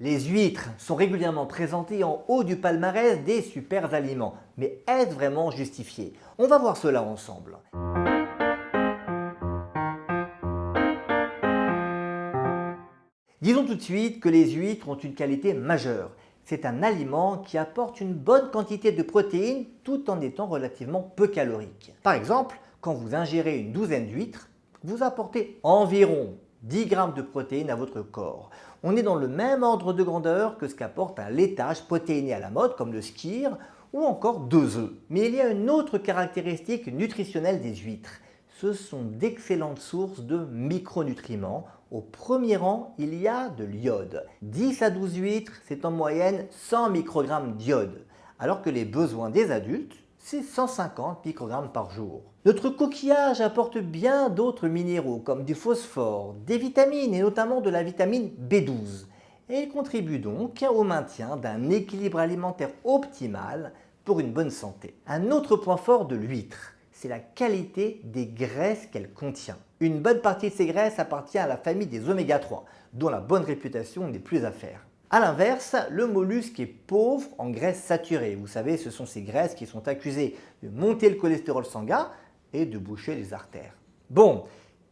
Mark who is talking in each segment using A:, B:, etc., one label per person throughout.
A: Les huîtres sont régulièrement présentées en haut du palmarès des super aliments. Mais est-ce vraiment justifié? On va voir cela ensemble. Disons tout de suite que les huîtres ont une qualité majeure. C'est un aliment qui apporte une bonne quantité de protéines tout en étant relativement peu calorique. Par exemple, quand vous ingérez une douzaine d'huîtres, vous apportez environ 10 grammes de protéines à votre corps. On est dans le même ordre de grandeur que ce qu'apporte un laitage protéiné à la mode comme le skyr ou encore 2 œufs. Mais il y a une autre caractéristique nutritionnelle des huîtres. Ce sont d'excellentes sources de micronutriments. Au premier rang, il y a de l'iode. 10 à 12 huîtres, c'est en moyenne 100 microgrammes d'iode, alors que les besoins des adultes, c'est 150 microgrammes par jour. Notre coquillage apporte bien d'autres minéraux comme du phosphore, des vitamines et notamment de la vitamine B12. Et il contribue donc au maintien d'un équilibre alimentaire optimal pour une bonne santé. Un autre point fort de l'huître, c'est la qualité des graisses qu'elle contient. Une bonne partie de ces graisses appartient à la famille des oméga 3, dont la bonne réputation n'est plus à faire. A l'inverse, le mollusque est pauvre en graisses saturées. Vous savez, ce sont ces graisses qui sont accusées de monter le cholestérol sanguin et de boucher les artères. Bon,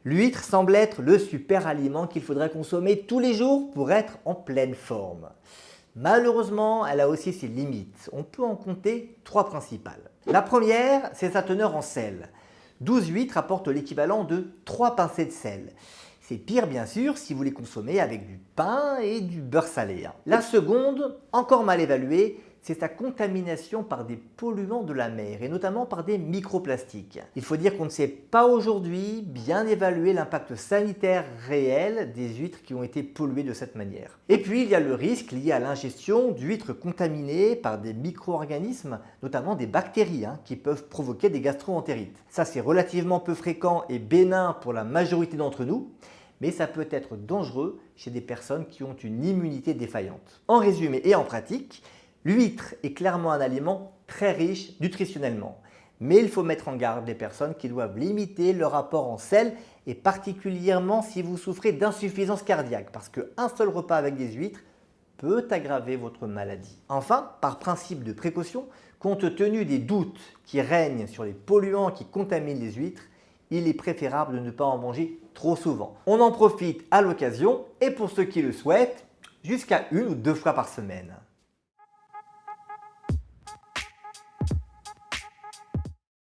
A: l'huître semble être le super aliment qu'il faudrait consommer tous les jours pour être en pleine forme. Malheureusement, elle a aussi ses limites. On peut en compter 3 principales. La première, c'est sa teneur en sel. 12 huîtres apportent l'équivalent de 3 pincées de sel. C'est pire bien sûr si vous les consommez avec du pain et du beurre salé. La seconde, encore mal évaluée, c'est sa contamination par des polluants de la mer et notamment par des microplastiques. Il faut dire qu'on ne sait pas aujourd'hui bien évaluer l'impact sanitaire réel des huîtres qui ont été polluées de cette manière. Et puis il y a le risque lié à l'ingestion d'huîtres contaminées par des micro-organismes, notamment des bactéries qui peuvent provoquer des gastro-entérites. Ça c'est relativement peu fréquent et bénin pour la majorité d'entre nous, mais ça peut être dangereux chez des personnes qui ont une immunité défaillante. En résumé et en pratique, l'huître est clairement un aliment très riche nutritionnellement, mais il faut mettre en garde les personnes qui doivent limiter leur apport en sel et particulièrement si vous souffrez d'insuffisance cardiaque parce qu'un seul repas avec des huîtres peut aggraver votre maladie. Enfin, par principe de précaution, compte tenu des doutes qui règnent sur les polluants qui contaminent les huîtres, il est préférable de ne pas en manger trop souvent. On en profite à l'occasion et pour ceux qui le souhaitent, jusqu'à 1 ou 2 fois par semaine.